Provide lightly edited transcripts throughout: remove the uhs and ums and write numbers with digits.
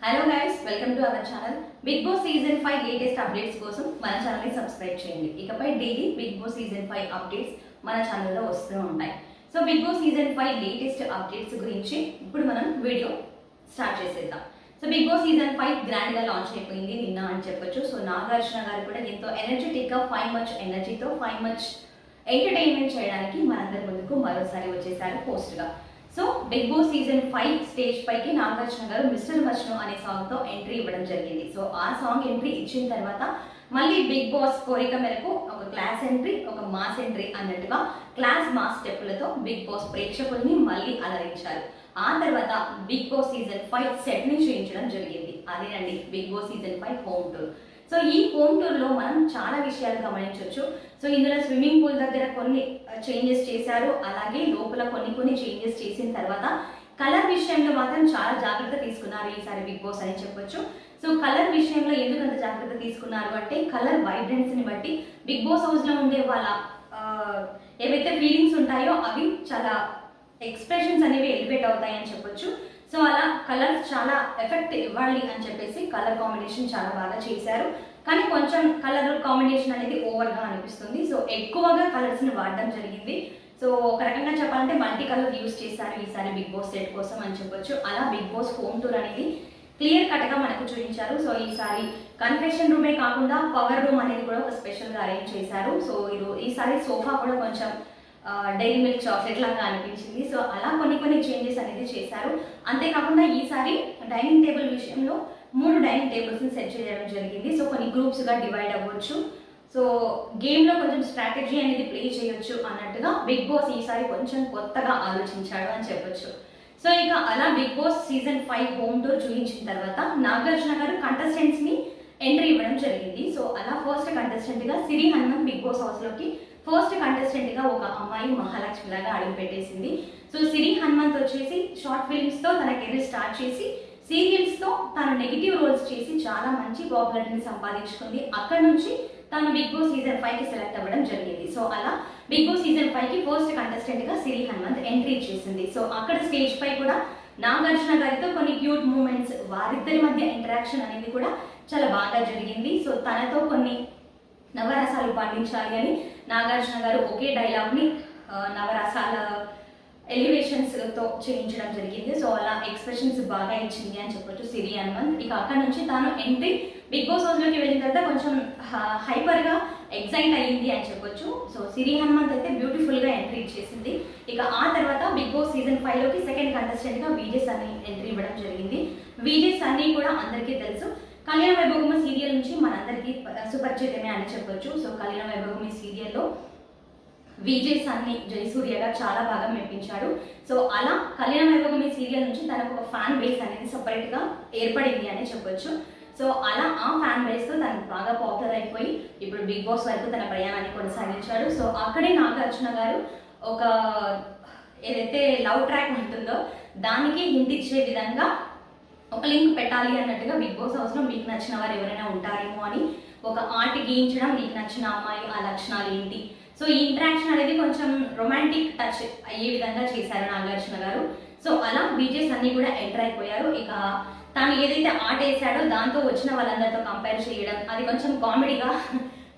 Hello guys, welcome to our channel. Bigg Boss season 5 latest updates కోసం మన channel ని subscribe చేయండి. ఇకపై daily Bigg Boss season 5 updates మన ఛానల్లో వస్తూ ఉంటాయి. So Bigg Boss season 5 latest updates గురించి ఇప్పుడు మనం వీడియో స్టార్ట్ చేసేద్దాం. So Bigg Boss season 5 grand గా లాంచ్ అయిపోయింది నిన్న అని చెప్పొచ్చు. సో నాగార్జున గారు కూడా ఎంతో ఎనర్జెటిక్ గా 5 మచ్ ఎనర్జీతో 5 మచ్ ఎంటర్టైన్మెంట్ చేయడానికి మనందరి ముందుకు మరోసారి వచ్చేసారు పోస్ట్ గా. So Bigg Boss season 5 stage పైకి నాగార్జున గారు మిస్టర్ మజ్ను అనే సాంగ్ తో ఎంట్రీ ఇవ్వడం జరిగింది. సో ఆ సాంగ్ ఎంట్రీ ఇచ్చిన తర్వాత మళ్ళీ బిగ్ బాస్ కోరిక మేరకు ఒక క్లాస్ ఎంట్రీ, ఒక మాస్ ఎంట్రీ అన్నట్టుగా క్లాస్ మాస్ స్టెప్పులతో బిగ్ బాస్ ప్రేక్షకుల్ని మళ్ళీ అలరించారు. ఆ తర్వాత బిగ్ బాస్ సీజన్ 5 సెట్ ని చూపించడం జరిగింది. అదేనండి Bigg Boss season 5 home tour. So ఈ హోమ్ టూర్ లో మనం చాలా విషయాలు గమనించవచ్చు. సో ఇందులో స్విమ్మింగ్ పూల్ దగ్గర కొన్ని చేంజెస్ చేశారు, అలాగే లోపల కొన్ని చేంజెస్ చేసిన తర్వాత కలర్ విషయంలో మాత్రం చాలా జాగ్రత్త తీసుకున్నారు ఈసారి బిగ్ బాస్ అని చెప్పొచ్చు. సో కలర్ విషయంలో ఎందుకు అంత జాగ్రత్త తీసుకున్నారు అంటే కలర్ వైబ్రెన్స్ ని బట్టి బిగ్ బాస్ హౌస్ లో ఉండే వాళ్ళ ఏవైతే ఫీలింగ్స్ ఉంటాయో అవి చాలా ఎక్స్ప్రెషన్స్ అనేవి ఎలివేట్ అవుతాయి అని చెప్పొచ్చు. సో అలా కలర్స్ చాలా ఎఫెక్ట్ ఇవ్వాలి అని చెప్పేసి కలర్ కాంబినేషన్ చాలా బాగా చేశారు. కానీ కొంచెం కలర్ కాంబినేషన్ అనేది ఓవర్గా అనిపిస్తుంది. సో ఎక్కువగా కలర్స్ని వాడడం జరిగింది. సో ఒక రకంగా చెప్పాలంటే మల్టీ కలర్ యూజ్ చేశారు ఈసారి బిగ్ బాస్ సెట్ కోసం అని చెప్పొచ్చు. అలా బిగ్ బాస్ హోమ్ టూర్ అనేది క్లియర్ కట్గా మనకు చూపించారు. సో ఈసారి కన్ఫెషన్ రూమే కాకుండా పవర్ రూమ్ అనేది కూడా ఒక స్పెషల్గా అరేంజ్ చేశారు. సో ఈసారి సోఫా కూడా కొంచెం డైరీ మిల్క్ చాక్లెట్ లాగా అనిపించింది. సో అలా కొన్ని చేంజెస్ అనేది చేశారు. అంతేకాకుండా ఈసారి డైనింగ్ టేబుల్ విషయంలో 3 డైనింగ్ టేబుల్స్ని సెట్ చేయడం జరిగింది. సో కొన్ని గ్రూప్స్గా డివైడ్ అవ్వచ్చు. సో గేమ్లో కొంచెం స్ట్రాటజీ అనేది ప్లే చేయొచ్చు అన్నట్టుగా బిగ్ బాస్ ఈసారి కొంచెం కొత్తగా ఆలోచించాడు అని చెప్పొచ్చు. సో ఇక అలా Bigg Boss season 5 home tour చూపించిన తర్వాత నాగార్జున గారు కంటెస్టెంట్స్ని ఎంట్రీ ఇవ్వడం జరిగింది. సో అలా ఫస్ట్ కంటెస్టెంట్గా సిరి హనుమంత్ బిగ్ బాస్ హౌస్లోకి ఫస్ట్ కంటెస్టెంట్గా ఒక అమ్మాయి మహాలక్ష్మి లాగా అడుగు పెట్టేసింది. సో సిరి హనుమంత్ వచ్చేసి షార్ట్ ఫిల్మ్స్తో తన కెరీర్ స్టార్ట్ చేసి సీరియల్స్తో తను నెగిటివ్ రోల్స్ చేసి చాలా మంచి పాపులారిటీని సంపాదించుకుంది. అక్కడ నుంచి తను బిగ్ బాస్ సీజన్ 5కి సెలెక్ట్ అవ్వడం జరిగింది. సో అలా బిగ్ బాస్ సీజన్ 5కి ఫస్ట్ కంటెస్టెంట్గా సిరి హనుమంత్ ఎంట్రీ ఇచ్చేసింది. సో అక్కడ స్టేజ్ పై కూడా నాగార్జున గారితో కొన్ని క్యూట్ మూమెంట్స్, వారిద్దరి మధ్య ఇంటరాక్షన్ అనేది కూడా చాలా బాగా జరిగింది. సో తనతో కొన్ని నవరసాలు పండించాలి అని నాగార్జున గారు ఒకే డైలాగ్ని నవరసాల ఎలివేషన్స్తో చేయించడం జరిగింది. సో అలా ఎక్స్ప్రెషన్స్ బాగా ఇచ్చింది అని చెప్పొచ్చు సిరి హనుమంత్. ఇక అక్కడ నుంచి తాను ఎంట్రీ బిగ్ బాస్ హౌస్లోకి వెళ్ళిన తర్వాత కొంచెం హైపర్గా ఎగ్జైట్ అయ్యింది అని చెప్పొచ్చు. సో సిరి హనుమంత్ అయితే బ్యూటిఫుల్గా ఎంట్రీ ఇచ్చేసింది. ఇక ఆ తర్వాత బిగ్ బాస్ సీజన్ 5లోకి సెకండ్ కంటెస్టెంట్గా విజయ్ సన్నీ ఎంట్రీ ఇవ్వడం జరిగింది. విజయ్ సన్నీ కూడా అందరికీ తెలుసు, కళ్యాణ వైభోగమి సీరియల్ నుంచి మనందరికీ సుపరిచితమే అని చెప్పొచ్చు. సో కళ్యాణ వైభోగమి సీరియల్లో విజయ్ సన్నీ జయసూర్యగా చాలా బాగా మెప్పించాడు. సో అలా కళ్యాణ వైభోగమి సీరియల్ నుంచి తనకు ఒక ఫ్యాన్ బేస్ అనేది సపరేట్గా ఏర్పడింది అని చెప్పొచ్చు. సో అలా ఆ ఫ్యాన్ బేస్తో తనకు బాగా పాపులర్ అయిపోయి ఇప్పుడు బిగ్ బాస్ వరకు తన ప్రయాణాన్ని కొనసాగించాడు. సో అక్కడే నాగార్జున గారు ఒక ఏదైతే లవ్ ట్రాక్ ఉంటుందో దానికి హింట్ ఇచ్చే విధంగా ఒక లింక్ పెట్టాలి అన్నట్టుగా బిగ్ బాస్ హౌస్లో మీకు నచ్చిన వారు ఎవరైనా ఉంటారేమో అని ఒక ఆర్ట్ గీయించడం, మీకు నచ్చిన అమ్మాయి ఆ లక్షణాలు ఏంటి, సో ఈ ఇంటరాక్షన్ అనేది కొంచెం రొమాంటిక్ టచ్ అయ్యే విధంగా చేశారు నాగార్జున గారు. సో అలా విజయ్ సన్నీ కూడా ఎంటర్ అయిపోయారు. ఇక తాను ఏదైతే ఆర్ట్ వేసాడో దాంతో వచ్చిన వాళ్ళందరితో కంపేర్ చేయడం, అది కొంచెం కామెడీగా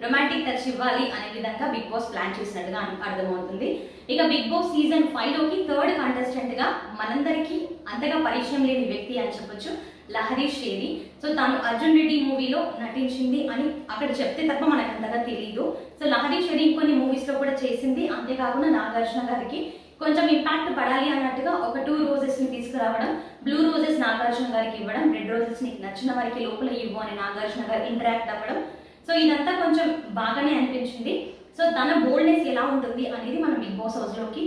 రొమాంటిక్ టచ్ ఇవ్వాలి అనే విధంగా బిగ్ బాస్ ప్లాన్ చేసినట్టుగా అర్థమవుతుంది. ఇక బిగ్ బాస్ సీజన్ 5లోకి థర్డ్ కంటెస్టెంట్గా మనందరికీ అంతగా పరిచయం లేని వ్యక్తి అని చెప్పొచ్చు లహరి షేరి. సో తాను అర్జున్ రెడ్డి మూవీలో నటించింది అని అక్కడ చెప్తే తప్ప మనకు అంతగా తెలియదు. సో లహరి షేరి కొన్ని మూవీస్లో కూడా చేసింది. అంతేకాకుండా నాగార్జున గారికి కొంచెం ఇంపాక్ట్ పడాలి అన్నట్టుగా ఒక 2 రోజెస్ని తీసుకురావడం, బ్లూ రోజెస్ నాగార్జున గారికి ఇవ్వడం, రెడ్ రోజెస్ని నచ్చిన వారికి లోపల ఇవ్వు అని నాగార్జున గారు ఇంటరాక్ట్ అవ్వడం. సో ఇదంతా కొంచెం బాగానే అనిపించింది. సో తన బోల్డ్నెస్ ఎలా ఉంటుంది అనేది మనం బిగ్ బాస్ హౌస్లోకి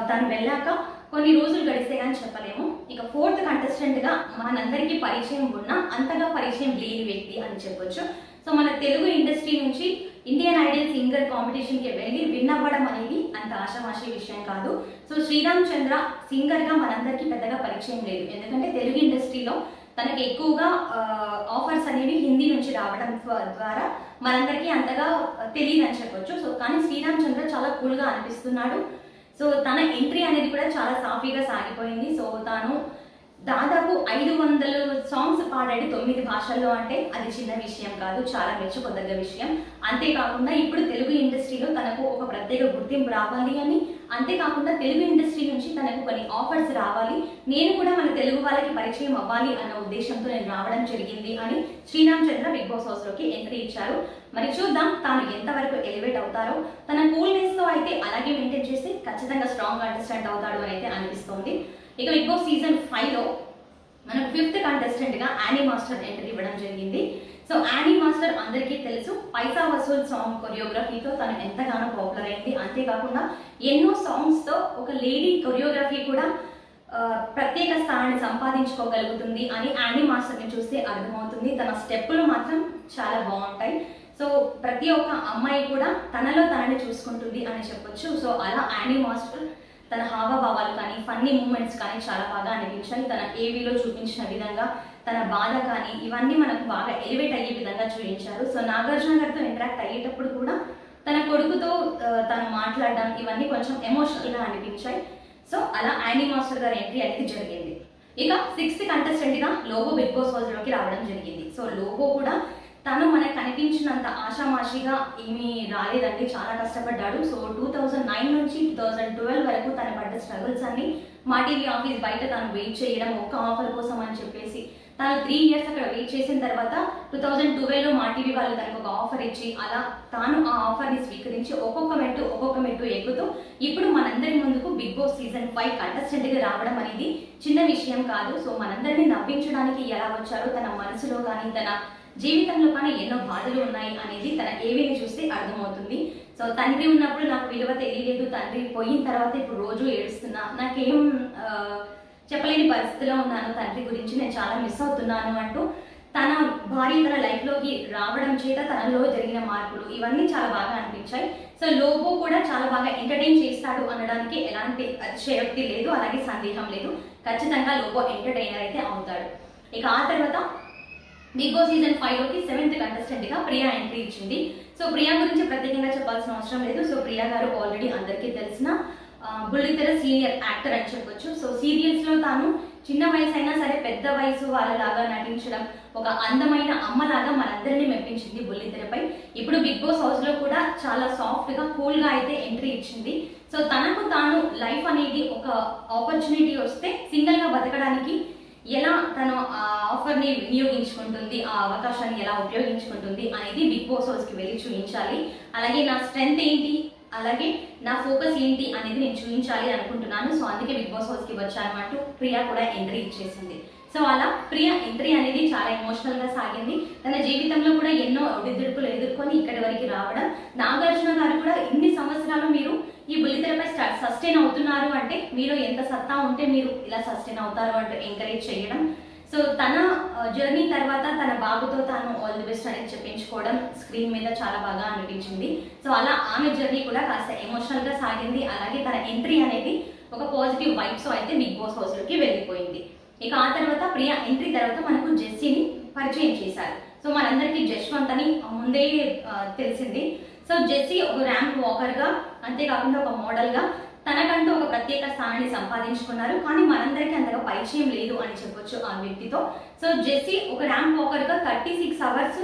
తను వెళ్ళాక కొన్ని రోజులు గడిస్తే కానీ చెప్పలేము. ఇక ఫోర్త్ కంటెస్టెంట్గా మనందరికీ పరిచయం ఉన్న అంతగా పరిచయం లేని వ్యక్తి అని చెప్పొచ్చు. సో మన తెలుగు ఇండస్ట్రీ నుంచి ఇండియన్ ఐడల్ సింగర్ కాంపిటీషన్కి వెళ్ళి విన్ అవ్వడం అనేది అంత ఆషామాషి విషయం కాదు. సో శ్రీరామ్ చంద్ర సింగర్గా మనందరికీ పెద్దగా పరిచయం లేదు, ఎందుకంటే తెలుగు ఇండస్ట్రీలో తనకి ఎక్కువగా ఆఫర్స్ అనేవి హిందీ నుంచి రావడం ద్వారా మనందరికీ అంతగా తెలియదు అని చెప్పొచ్చు. సో కానీ శ్రీరామ్ చంద్ర చాలా కూల్గా అనిపిస్తున్నాడు. సో తన ఎంట్రీ అనేది కూడా చాలా సాఫీగా సాగిపోయింది. సో తాను దాదాపు 500 సాంగ్స్ మాట్లాడి 9 భాషల్లో అంటే అది చిన్న విషయం కాదు, చాలా మెచ్చుకోదగ్గ విషయం. అంతేకాకుండా ఇప్పుడు తెలుగు ఇండస్ట్రీలో తనకు ఒక ప్రత్యేక గుర్తింపు రావాలి అని, అంతేకాకుండా తెలుగు ఇండస్ట్రీ నుంచి తనకు కొన్ని ఆఫర్స్ రావాలి, నేను కూడా మన తెలుగు వాళ్ళకి పరిచయం అవ్వాలి అన్న ఉద్దేశంతో నేను రావడం జరిగింది అని శ్రీరామ్ చంద్ర బిగ్ బాస్ హౌస్లోకి ఎంట్రీ ఇచ్చారు. మరి చూద్దాం తాను ఎంతవరకు ఎలివేట్ అవుతారో. తన కూల్నెస్తో అయితే అలాగే మెయింటైన్ చేసి ఖచ్చితంగా స్ట్రాంగ్ కంటెస్టెంట్ అవుతాడు అని అయితే అనిపిస్తోంది. ఇక బిగ్ బాస్ సీజన్ 5లో మనకు 5th కంటెస్టెంట్గా యానీ మాస్టర్ ఎంట్రీ ఇవ్వడం జరిగింది. సో యానీ మాస్టర్ అందరికీ తెలుసు, పైసా వసూల్ సాంగ్ కొరియోగ్రఫీతో తను ఎంతగానో పాపులర్ అయింది. అంతేకాకుండా ఎన్నో సాంగ్స్తో ఒక లేడీ కొరియోగ్రఫీ కూడా ప్రత్యేక స్థానాన్ని సంపాదించుకోగలుగుతుంది అని యానీ మాస్టర్ని చూస్తే అర్థమవుతుంది. తన స్టెప్పులు మాత్రం చాలా బాగుంటాయి. సో ప్రతి ఒక్క అమ్మాయి కూడా తనలో తనని చూసుకుంటుంది అని చెప్పొచ్చు. సో అలా యానీ మాస్టర్ తన హావభావాలు కానీ ఫన్నీ మూమెంట్స్ కానీ చాలా బాగా అనిపించాయి. తన ఏవీలో చూపించిన విధంగా తన బాధ కానీ ఇవన్నీ మనకు బాగా ఎలివేట్ అయ్యే విధంగా చూపించారు. సో నాగార్జున గారితో ఇంటరాక్ట్ అయ్యేటప్పుడు కూడా తన కొడుకుతో తను మాట్లాడడం ఇవన్నీ కొంచెం ఎమోషనల్గా అనిపించాయి. సో అలా యానీ మాస్టర్ గారి ఎంట్రీ అనేది జరిగింది. ఇక 6th కంటెస్టెంట్గా లోబో బిగ్ బాస్ హౌస్లోకి రావడం జరిగింది. సో లోబో కూడా తను మనకు కనిపించినంత ఆషామాషిగా ఏమీ రాలేదండి, చాలా కష్టపడ్డాడు. సో 2009 నుంచి 2012 వరకు తను పడ్డ స్ట్రగుల్స్ అన్ని మా టీవీ ఆఫీస్ బయట తను వెయిట్ చేయడం ఒక్క ఆఫర్ కోసం అని చెప్పేసి తను 3 years అక్కడ వెయిట్ చేసిన తర్వాత 2012లో మా టీవీ వాళ్ళు తనకు ఒక ఆఫర్ ఇచ్చి అలా తాను ఆ ఆఫర్ని స్వీకరించి ఒక్కొక్క మెట్టు ఎక్కుతూ ఇప్పుడు మనందరి ముందుకు బిగ్ బాస్ సీజన్ 5 కంటెస్టెంట్గా రావడం అనేది చిన్న విషయం కాదు. సో మనందరినీ నవ్వించడానికి ఎలా వచ్చారో తన మనసులో కానీ తన జీవితంలో కానీ ఎన్నో బాధలు ఉన్నాయి అనేది తన ఏవీని చూస్తే అర్థమవుతుంది. సో తండ్రి ఉన్నప్పుడు నాకు విలువ తెలియలేదు, తండ్రి పోయిన తర్వాత ఇప్పుడు రోజు ఏడుస్తున్నా, నాకేం చెప్పలేని పరిస్థితిలో ఉన్నాను, తండ్రి గురించి నేను చాలా మిస్ అవుతున్నాను అంటూ తన భార్య తన లైఫ్లోకి రావడం చేత తనలో జరిగిన మార్పులు ఇవన్నీ చాలా బాగా అనిపించాయి. సో లోబో కూడా చాలా బాగా ఎంటర్టైన్ చేస్తాడు అనడానికి ఎలాంటి అతిశయోక్తి లేదు, అలాగే సందేహం లేదు. ఖచ్చితంగా లోబో ఎంటర్టైనర్ అయితే అవుతాడు. ఇక ఆ తర్వాత బిగ్ బాస్ సీజన్ 5లోకి 7th కంటెస్టెంట్గా ప్రియా ఎంట్రీ ఇచ్చింది. సో ప్రియా గురించి ప్రత్యేకంగా చెప్పాల్సిన అవసరం లేదు. సో ప్రియా గారు ఆల్రెడీ అందరికీ తెలిసిన బుల్లితెర సీనియర్ యాక్టర్ అని చెప్పొచ్చు. సో సీరియల్స్లో తాను చిన్న వయసు అయినా సరే పెద్ద వయసు వాళ్ళలాగా నటించడం, ఒక అందమైన అమ్మలాగా మనందరినీ మెప్పించింది బుల్లితెరపై. ఇప్పుడు బిగ్ బాస్ హౌస్లో కూడా చాలా సాఫ్ట్గా కూల్గా అయితే ఎంట్రీ ఇచ్చింది. సో తనకు తాను లైఫ్ అనేది ఒక ఆపర్చునిటీ వస్తే సింగిల్గా బతకడానికి ఎలా తను ఆ ఆఫర్ని వినియోగించుకుంటుంది, ఆ అవకాశాన్ని ఎలా ఉపయోగించుకుంటుంది అనేది బిగ్ బాస్ హౌస్కి వెళ్ళి చూపించాలి. అలాగే నా స్ట్రెంగ్త్ ఏంటి, అలాగే నా ఫోకస్ ఏంటి అనేది నేను చూపించాలి అనుకుంటున్నాను. సో అందుకే బిగ్ బాస్ హౌస్కి వచ్చాను అంటూ ప్రియా కూడా ఎంట్రీ ఇచ్చేసింది. సో అలా ప్రియా ఎంట్రీ అనేది చాలా ఎమోషనల్గా సాగింది. తన జీవితంలో కూడా ఎన్నో ఒడిదుడుకులు ఎదుర్కొని ఇక్కడి వరకు రావడం, నాగార్జున గారు కూడా ఇన్ని సంవత్సరాలు మీరు ఈ బుల్లితెరపై సస్టైన్ అవుతున్నారు అంటే మీరు ఎంత సత్తా ఉంటే మీరు ఇలా సస్టైన్ అవుతారు అంటూ ఎంకరేజ్ చేయడం. సో తన జర్నీ తర్వాత తన బాబుతో తాను ఆల్ ది బెస్ట్ అనేది చెప్పించుకోవడం స్క్రీన్ మీద చాలా బాగా అనిపించింది. సో అలా ఆమె జర్నీ కూడా కాస్త ఎమోషనల్గా సాగింది. అలాగే తన ఎంట్రీ అనేది ఒక పాజిటివ్ వైబ్స్ అయితే బిగ్ బాస్ హౌస్లోకి వెళ్ళిపోయింది. ఇక ఆ తర్వాత ప్రియా ఎంట్రీ తర్వాత మనకు జెస్సీని పరిచయం చేశారు. సో మనందరికీ జశ్వంత్ అని ముందే తెలిసింది. సో జెస్సీ ఒక ర్యాంప్ వాకర్గా, అంతేకాకుండా ఒక మోడల్గా తనకంటూ ఒక ప్రత్యేక స్థానాన్ని సంపాదించుకున్నారు. కానీ మనందరికీ అంతగా పరిచయం లేదు అని చెప్పొచ్చు ఆ వ్యక్తితో. సో జెస్సీ ఒక ర్యాంప్ వాకర్గా 36 hours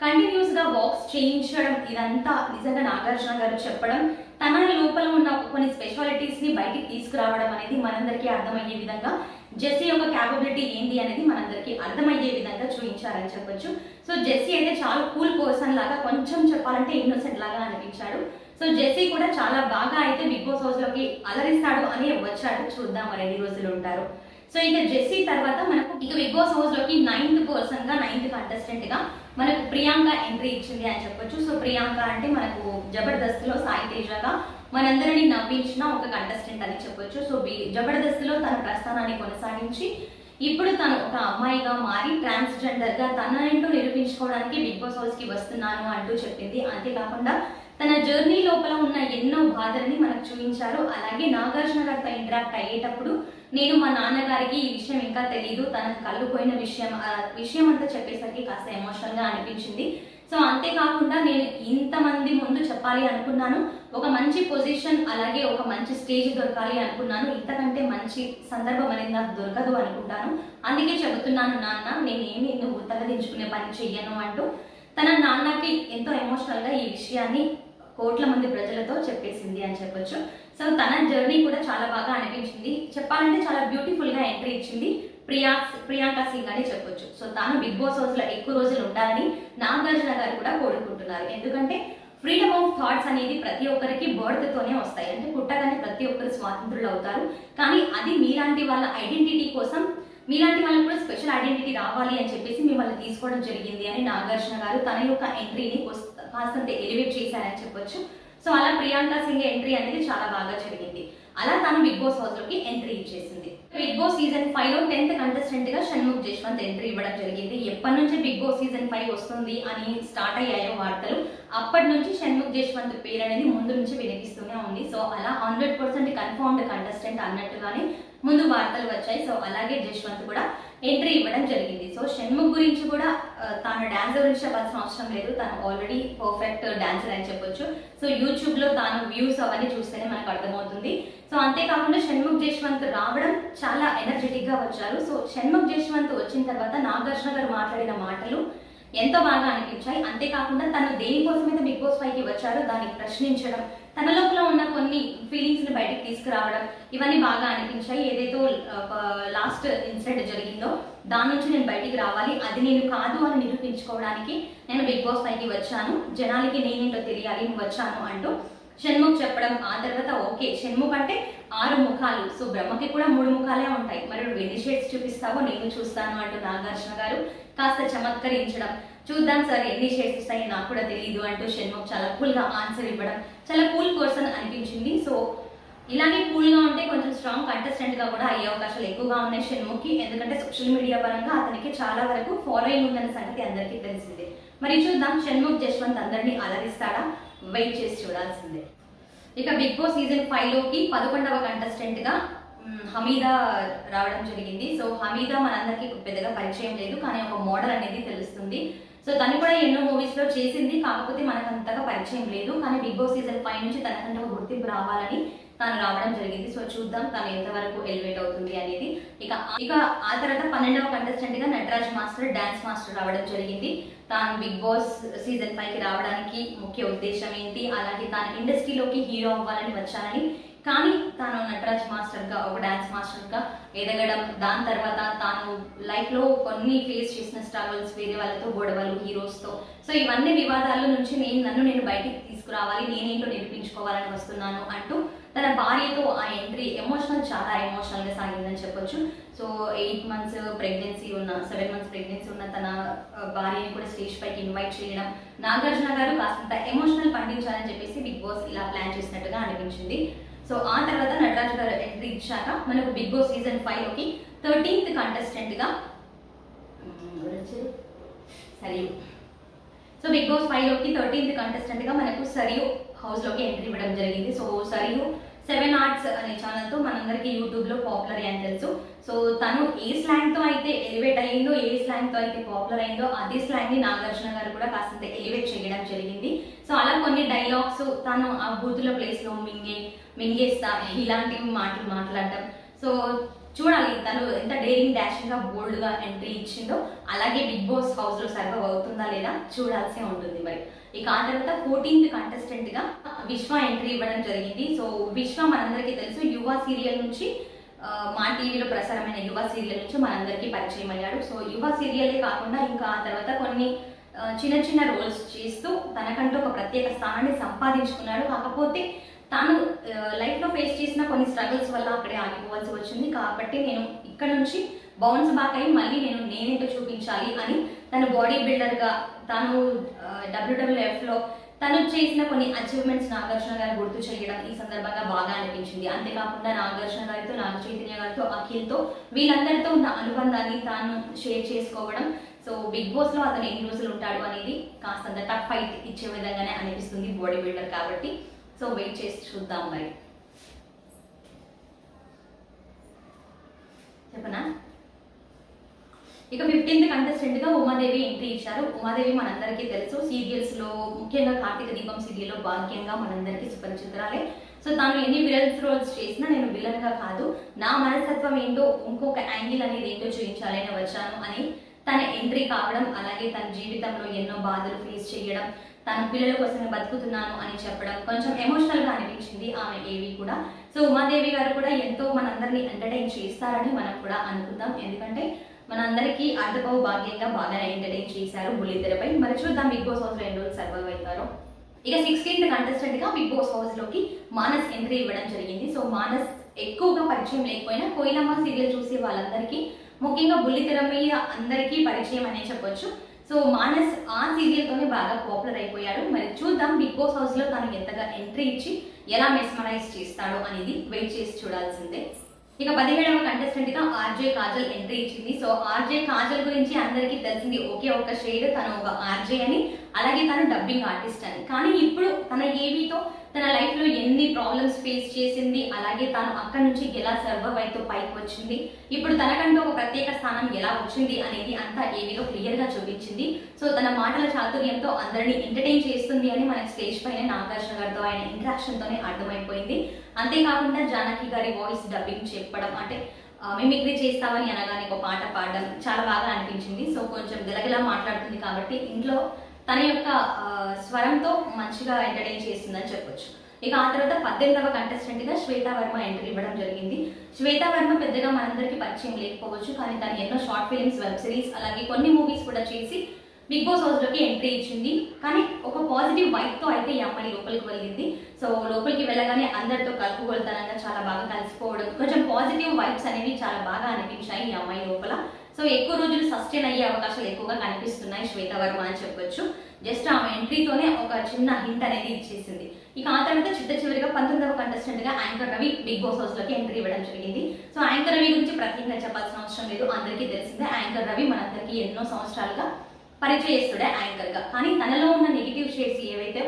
కంటిన్యూస్గా వాక్స్ చేయించడం, ఇదంతా నిజంగా నాగార్జున గారు చెప్పడం, తన లోపల ఉన్న కొన్ని స్పెషాలిటీస్ని బయటికి తీసుకురావడం అనేది మనందరికీ అర్థమయ్యే విధంగా జెస్సీ యొక్క క్యాపబిలిటీ ఏంటి అనేది మనందరికీ అర్థమయ్యే విధంగా చూపించారని చెప్పొచ్చు. సో జెస్సీ అయితే చాలా కూల్ పర్సన్ లాగా, కొంచెం చెప్పాలంటే ఇన్నోసెంట్ లాగా అనిపించాడు. సో జెస్సీ కూడా చాలా బాగా అయితే బిగ్ బాస్ హౌస్లోకి అలరిస్తాడు అని వచ్చాడు. చూద్దాం మరి ఎన్ని రోజులు ఉంటారు. సో ఇక జెస్సీ తర్వాత మనకు ఇక బిగ్ బాస్ హౌస్లోకి 9th పర్సన్గా 9th కంటెస్టెంట్గా మనకు ప్రియాంక ఎంట్రీ ఇచ్చింది అని చెప్పొచ్చు. సో ప్రియాంక అంటే మనకు జబర్దస్త్లో సాయి తేజగా మనందరినీ నవ్వించిన ఒక కంటెస్టెంట్ అని చెప్పొచ్చు. సో జబర్దస్త్లో తన ప్రస్థానాన్ని కొనసాగించి ఇప్పుడు తను ఒక అమ్మాయిగా మారి ట్రాన్స్జెండర్గా తననేంటో నిరూపించుకోవడానికి బిగ్ బాస్ హౌస్కి వస్తున్నాను అంటూ చెప్పింది. అంతేకాకుండా తన జర్నీ లోపల ఉన్న ఎన్నో బాధలని మనకు చూపించారు. అలాగే నాగార్జున గారితో ఇంటరాక్ట్ అయ్యేటప్పుడు నేను మా నాన్నగారికి ఈ విషయం ఇంకా తెలియదు, తనకు కళ్ళు పోయిన విషయం అంతా చెప్పేసరికి కాస్త ఎమోషనల్గా అనిపించింది. సో అంతేకాకుండా నేను ఇంతమంది ముందు చెప్పాలి అనుకున్నాను, ఒక మంచి పొజిషన్ అలాగే ఒక మంచి స్టేజ్ దొరకాలి అనుకున్నాను. ఇంతకంటే మంచి సందర్భం అనేది నాకు దొరకదు అనుకుంటాను. అందుకే చెబుతున్నాను నాన్న, నేనేమి నువ్వు తలదించుకునే పని చెయ్యను అంటూ తన నాన్నకి ఎంతో ఎమోషనల్గా ఈ విషయాన్ని కోట్ల మంది ప్రజలతో చెప్పేసింది అని చెప్పొచ్చు. సో తన జర్నీ కూడా చాలా బాగా అనిపించింది. చెప్పాలంటే చాలా బ్యూటిఫుల్గా ఎంట్రీ ఇచ్చింది ప్రియాంక సింగ్ అని చెప్పొచ్చు. సో తాను బిగ్ బాస్ హౌస్లో ఎక్కువ రోజులు ఉండాలని నాగార్జున గారు కూడా కోరుకుంటున్నారు. ఎందుకంటే ఫ్రీడమ్ ఆఫ్ థాట్స్ అనేది ప్రతి ఒక్కరికి బర్త్తోనే వస్తాయి. అంటే పుట్టగానే ప్రతి ఒక్కరు స్వాతంత్రులు అవుతారు. కానీ అది మీలాంటి వాళ్ళ ఐడెంటిటీ కోసం, మీలాంటి వాళ్ళకి కూడా స్పెషల్ ఐడెంటిటీ రావాలి అని చెప్పేసి మిమ్మల్ని తీసుకోవడం జరిగింది అని నాగార్జున గారు తన యొక్క ఎంట్రీని కాస్తంత ఎలివేట్ చేశారని చెప్పొచ్చు. సో అలా ప్రియాంక సింగ్ ఎంట్రీ అనేది చాలా బాగా జరిగింది. అలా తను బిగ్ బాస్ హౌస్ లోకి ఎంట్రీ ఇచ్చేసింది. బిగ్ బాస్ సీజన్ 5 లో 10th కంటెస్టెంట్ గా షణ్ముఖ్ జశ్వంత్ ఎంట్రీ ఇవ్వడం జరిగింది. ఎప్పటి నుంచి బిగ్ బాస్ సీజన్ 5 వస్తుంది అని స్టార్ట్ అయ్యాయో వార్తలు, అప్పటి నుంచి షణ్ముఖ్ జశ్వంత్ పేరు అనేది ముందు నుంచి వినిపిస్తూనే ఉంది. సో అలా 100% కన్ఫర్మ్డ్ కంటెస్టెంట్ అన్నట్టుగానే ముందు వార్తలు వచ్చాయి. సో అలాగే జశ్వంత్ కూడా ఎంట్రీ ఇవ్వడం జరిగింది. సో షణ్ముఖ్ గురించి కూడా తాను డాన్స్ గురించి చెప్పాల్సిన అవసరం లేదు, తను ఆల్రెడీ పర్ఫెక్ట్ డాన్సర్ అని చెప్పొచ్చు. సో యూట్యూబ్ లో తాను వ్యూస్ అవన్నీ చూస్తేనే మనకు అర్థమవుతుంది. సో అంతేకాకుండా షణ్ముఖ్ జశ్వంత్ రావడం చాలా ఎనర్జెటిక్ గా వచ్చారు. సో షణ్ముఖ్ జశ్వంత్ వచ్చిన తర్వాత నాగార్జున గారు మాట్లాడిన మాటలు ఎంతో బాగా అనిపించాయి. అంతేకాకుండా తను దేనికోసమైతే బిగ్ బాస్ 5కి వచ్చారో దాన్ని ప్రశ్నించడం, తన లోపల ఉన్న కొన్ని ఫీలింగ్స్ ని బయటకు తీసుకురావడం, ఇవన్నీ బాగా అనిపించాయి. ఏదైతే లాస్ట్ ఇన్సిడెంట్ జరిగిందో దాని నుంచి నేను బయటికి రావాలి, అది నేను కాదు అని నిరూపించుకోవడానికి నేను బిగ్ బాస్ 5కి వచ్చాను, జనాలకి నేనేంటో తెలియాలి వచ్చాను అంటూ షణ్ముఖ్ చెప్పడం. ఆ తర్వాత ఓకే, షణ్ముఖ్ అంటే 6 ముఖాలు, సో బ్రహ్మకి కూడా 3 ముఖాలే ఉంటాయి, మరి నువ్వు ఎన్ని షేడ్స్ చూపిస్తావో నేను చూస్తాను అంటూ నాగార్జున గారు కాస్త చమత్కరించడం. చూద్దాం సార్ ఎన్ని షేడ్స్ వస్తాయి నాకు కూడా తెలియదు అంటూ షణ్ముఖ్ చాలా కూల్ గా ఆన్సర్ ఇవ్వడం, చాలా కూల్ పర్సన్ అనిపించింది. సో ఇలాగే కూల్ గా ఉంటే కొంచెం స్ట్రాంగ్ కంటెస్టెంట్ గా కూడా అయ్యే అవకాశాలు ఎక్కువగా ఉన్నాయి షణ్ముఖ్ కి. ఎందుకంటే సోషల్ మీడియా పరంగా అతనికి చాలా వరకు ఫాలోయింగ్ ఉందన్న సంగతి అందరికీ తెలిసిందే. మరి చూద్దాం షణ్ముఖ్ జశ్వంత్ అందరినీ అలరిస్తాడా, వెయిట్ చేసి చూడాల్సిందే. ఇక బిగ్ బాస్ సీజన్ 5 లోకి 11వ కంటెస్టెంట్ గా హమీదా రావడం జరిగింది. సో హమీదా మనందరికీ పెద్దగా పరిచయం లేదు, కానీ ఒక మోడల్ అనేది తెలుస్తుంది. సో తను కూడా ఎన్నో మూవీస్ లో చేసింది, కాకపోతే మనకు అంతగా పరిచయం లేదు. కానీ బిగ్ బాస్ సీజన్ 5 నుంచి తనకంటే ఒక గుర్తింపు రావాలని తాను రావడం జరిగింది. సో చూద్దాం తను ఎంతవరకు ఎలివేట్ అవుతుంది అనేది. ఇక ఆ తర్వాత 12వ కంటెస్టెంట్ గా నటరాజ్ మాస్టర్, డాన్స్ మాస్టర్ రావడం జరిగింది. తాను బిగ్ బాస్ సీజన్ 5కి రావడానికి ముఖ్య ఉద్దేశం ఏంటి, అలాగే తాను ఇండస్ట్రీలోకి హీరో అవ్వాలని వచ్చానని, కానీ తాను నటరాజ్ మాస్టర్ గా, ఒక డాన్స్ మాస్టర్ గా ఎదగడం, దాని తర్వాత తాను లైఫ్ లో కొన్ని ఫేస్ చేసిన స్ట్రగుల్స్, వేరే వాళ్ళతో గొడవలు, హీరోస్ తో, సో ఇవన్నీ వివాదాల నుంచి నన్ను నేను బయటికి తీసుకురావాలి, నేనేంటో నిరూపించుకోవాలని వస్తున్నాను అంటూ తన భార్యతో ఆ ఎంట్రీ చాలా ఎమోషనల్ గా సాగిందని చెప్పొచ్చు. సో 8 months ప్రెగ్నెన్సీ ఉన్న, 7 months ప్రెగ్నెన్సీ ఉన్న తన భార్యని కూడా స్టేజ్ పైకి ఇన్వైట్ చేయడం, నాగార్జున గారు కాస్తంత ఎమోషనల్ పండించాలని చెప్పేసి బిగ్ బాస్ ఇలా ప్లాన్ చేసినట్టుగా అనిపించింది. సో ఆ తర్వాత నటరాజ్ గారు ఎంట్రీ ఇచ్చాక మనకు బిగ్ బాస్ సీజన్ 5 లోకి 13th కంటెస్టెంట్ గా సరియు. సో బిగ్ బాస్ 5 లోకి 13th కంటెస్టెంట్ గా మనకు సరియు హౌస్ లోకి ఎంట్రీ ఇవ్వడం జరిగింది. సో సరియు 7 Arts అనే ఛానల్ తో మనందరికీ యూట్యూబ్ లో పాపులర్ అని తెలుసు. సో తను ఏ స్లాంగ్ తో అయితే ఎలివేట్ అయ్యిందో, ఏ స్లాంగ్ తో అయితే పాపులర్ అయిందో, అదే స్లాంగ్ ని నాగార్జున గారు కూడా కాస్తంత ఎలివేట్ చేయడం జరిగింది. సో అలా కొన్ని డైలాగ్స్ తను ఆ బూతుల ప్లేస్ లో మింగేస్తా ఇలాంటివి మాటలు మాట్లాడటం. సో చూడాలి తను ఎంత డేరింగ్ డాషింగ్ గా బోల్డ్ గా ఎంట్రీ ఇచ్చిందో, అలాగే బిగ్ బాస్ హౌస్ లో సర్వైవ్ అవుతుందా లేదా చూడాల్సి ఉంటుంది. మరి ఇక ఆ తర్వాత 14th కంటెస్టెంట్ గా విశ్వ ఎంట్రీ ఇవ్వడం జరిగింది. సో విశ్వ మనందరికీ తెలుసు, యువ సీరియల్ నుంచి మా టీవీలో ప్రసారమైన యువ సీరియల్ నుంచి మనందరికీ పరిచయం అయ్యాడు. సో యువ సీరియలే కాకుండా ఇంకా ఆ తర్వాత కొన్ని చిన్న చిన్న రోల్స్ చేస్తూ తనకంటూ ఒక ప్రత్యేక స్థానాన్ని సంపాదించుకున్నాడు. కాకపోతే తాను లైఫ్ లో ఫేస్ చేసిన కొన్ని స్ట్రగుల్స్ వల్ల అక్కడే ఆగిపోవాల్సి వచ్చింది. కాబట్టి నేను ఇక్కడ నుంచి బౌన్స్ బ్యాక్ అయ్యి మళ్ళీ నేనేంటో చూపించాలి అని తన బాడీ బిల్డర్ గా తాను WWF లో తను చేసిన కొన్ని అచీవ్మెంట్స్ నాగార్జున గారు గుర్తు చేయడం ఈ సందర్భంగా బాగా అనిపించింది. అంతేకాకుండా నాగార్జున గారితో, నాగ చైతన్య గారితో, అఖిల్తో, వీళ్ళందరితో ఉన్న అనుబంధాన్ని తాను షేర్ చేసుకోవడం. సో బిగ్ బాస్ లో అతను ఎన్ని రోజులు ఉంటాడు అనేది కాస్తంత టఫ్ ఫైట్ ఇచ్చే విధంగానే అనిపిస్తుంది బాడీ బిల్డర్ కాబట్టి. సో వెయిట్ చేసి చూద్దాం. మరి చెప్పనా ఇక 15th కంటెస్టెంట్ గా ఉమాదేవి ఎంట్రీ ఇచ్చారు. ఉమాదేవి మనందరికీ తెలుసు, సీరియల్స్ లో ముఖ్యంగా కార్తీక దీపం సీరియల్ లో భాగ్యంగా మనందరికీ సుపరిచితురాలే. సో తాను ఎన్ని విలన్స్ రోల్స్ చేసినా నేను విలన్ గా కాదు, నా మనస్తత్వం ఏంటో ఇంకొక యాంగిల్ అనేది ఏంటో చూపించాలని వచ్చాను అని తన ఎంట్రీ కావడం, అలాగే తన జీవితంలో ఎన్నో బాధలు ఫేస్ చేయడం, తన పిల్లల కోసమే బతుకుతున్నాను అని చెప్పడం కొంచెం ఎమోషనల్ గా అనిపించింది ఆమె ఏవి కూడా. సో ఉమాదేవి గారు కూడా ఎంతో మనందరినీ ఎంటర్టైన్ చేస్తారని మనం కూడా అనుకుందాం, ఎందుకంటే మనందరికీ అర్ధబావు భాగ్యంగా బాగా ఎంటర్టైన్ చేశారు బుల్లితెరపై. మరి చూద్దాం బిగ్ బాస్ హౌస్ లో ఎన్ని రోజులు సర్వైవ్ అవుతారో. ఇక 16th కంటెస్టెంట్ గా బిగ్ బాస్ హౌస్ లోకి మానస్ ఎంట్రీ ఇవ్వడం జరిగింది. సో మానస్ ఎక్కువగా పరిచయం లేకపోయినా కోయిలమ్మ సీరియల్ చూసే వాళ్ళందరికీ, ముఖ్యంగా బుల్లితెర మీద అందరికీ పరిచయం అనే చెప్పొచ్చు. సో మానస్ ఆ సీరియల్ తోనే బాగా పాపులర్ అయిపోయాడు. మరి చూద్దాం బిగ్ బాస్ హౌస్ లో తను ఎంతగా ఎంట్రీ ఇచ్చి ఎలా మెస్మరైజ్ చేస్తాడో అనేది వెయిట్ చేసి చూడాల్సిందే. ఇక 17వ కంటెస్టెంట్ గా ఆర్జే కాజల్ ఎంట్రీ ఇచ్చింది. సో ఆర్జే కాజల్ గురించి అందరికీ తెలిసింది ఒకే ఒక షేడ్, తను ఒక ఆర్జే అని, అలాగే తను డబ్బింగ్ ఆర్టిస్ట్ అని. కానీ ఇప్పుడు తన ఏవీతో తన లైఫ్ లో ఎన్ని ప్రాబ్లమ్స్ ఫేస్ చేసింది, అలాగే తాను అక్కడి నుంచి ఎలా సర్వైవ్ అయితే పైకి వచ్చింది, ఇప్పుడు తనకంటూ ఒక ప్రత్యేక స్థానం ఎలా వచ్చింది అనేది అంతా ఏవీలో క్లియర్ గా చూపించింది. సో తన మాటల చాతుర్యంతో అందరినీ ఎంటర్టైన్ చేస్తుంది అని మనకి స్టేజ్ పైన నాగార్జున గారితో ఆయన ఇంట్రాక్షన్ తోనే అర్థమైపోయింది. అంతేకాకుండా జానకి గారి వాయిస్ డబ్బింగ్ చెప్పడం, అంటే మిమిక్రీ చేస్తామని అనగానే ఒక పాట పాడడం చాలా బాగా అనిపించింది. సో కొంచెం గలగలా మాట్లాడుతుంది కాబట్టి ఇంట్లో తన యొక్క స్వరంతో మంచిగా ఎంటర్టైన్ చేస్తుందని చెప్పొచ్చు. ఇక ఆ తర్వాత 18వ కంటెస్టెంట్ గా శ్వేతా వర్మ ఎంట్రీ ఇవ్వడం జరిగింది. శ్వేతా వర్మ పెద్దగా మనందరికీ పరిచయం లేకపోవచ్చు, కానీ తను ఎన్నో షార్ట్ ఫిల్మ్స్, వెబ్ సిరీస్, అలాగే కొన్ని మూవీస్ కూడా చేసి బిగ్ బాస్ హౌస్ లోకి ఎంట్రీ ఇచ్చింది. కానీ ఒక పాజిటివ్ వైబ్ తో అయితే ఈ అమ్మాయి లోపలికి వెళ్ళింది. సో లోపలికి వెళ్ళగానే అందరితో కలుపుకొలతనంగా చాలా బాగా కలిసిపోవడం, కొంచెం పాజిటివ్ వైబ్స్ అనేవి చాలా బాగా అనిపించాయి ఈ అమ్మాయి లోపల. సో ఎక్కువ రోజులు సస్టైన్ అయ్యే అవకాశాలు ఎక్కువగా కనిపిస్తున్నాయి శ్వేతా వర్మ అని చెప్పొచ్చు. జస్ట్ ఆమె ఎంట్రీతోనే ఒక చిన్న హింట్ అనేది ఇచ్చేసింది. ఇక ఆ తర్వాత చివరిగా 19వ కంటెస్టెంట్ గా anchor Ravi Bigg Boss house లోకి ఎంట్రీ ఇవ్వడం జరిగింది. సో యాంకర్ రవి గురించి ప్రత్యేకంగా చెప్పాల్సిన అవసరం లేదు, అందరికీ తెలిసిందే. యాంకర్ రవి మనందరికీ ఎన్నో సంవత్సరాలుగా పరిచయస్తుడే యాంకర్ గా. కానీ తనలో ఉన్న నెగిటివ్ షేడ్స్ ఏవైతే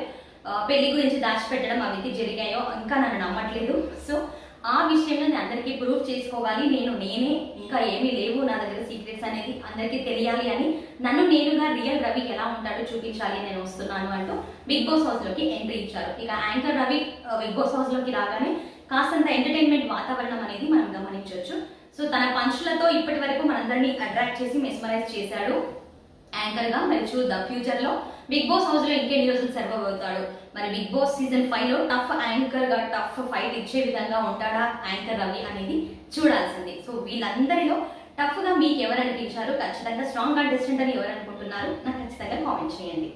పెళ్లి గురించి దాచిపెట్టడం అవి జరిగాయో ఇంకా నన్ను నమ్మట్లేదు. సో ఆ విషయంలో నేను అందరికీ ప్రూవ్ చేసుకోవాలి, నేనే ఇంకా ఏమీ లేవు నా దగ్గర సీక్రెట్స్ అనేది అందరికీ తెలియాలి అని, నన్ను నేనుగా రియల్ రవి ఎలా ఉంటాడో చూపించాలి, నేను వస్తున్నాను అంటూ బిగ్ బాస్ హౌస్ లోకి ఎంట్రీ ఇచ్చారు. ఇక anchor Ravi Bigg Boss house లోకి రాగానే కాస్తంత ఎంటర్టైన్మెంట్ వాతావరణం అనేది మనం గమనించవచ్చు. సో తన పంచులతో ఇప్పటి వరకు మనందరినీ అట్రాక్ట్ చేసి మెస్మరైజ్ చేశాడు యాంకర్ గా. మరి చూద్దాం ఫ్యూచర్ లో బిగ్ బాస్ హౌస్ లో ఇంకెన్ని రోజులు సర్వైవ్ అవుతాడు. మరి బిగ్ బాస్ సీజన్ 5 లో టఫ్ యాంకర్ గా టఫ్ ఫైట్ ఇచ్చే విధంగా ఉంటాడా యాంకర్ రవి అనేది చూడాల్సింది. సో వీళ్ళందరిలో టఫ్ గా మీకు ఎవరు అనిపించారు, ఖచ్చితంగా స్ట్రాంగ్ కంటెస్టెంట్ అని ఎవరు అనుకుంటున్నారు, నాకు ఖచ్చితంగా కామెంట్ చేయండి.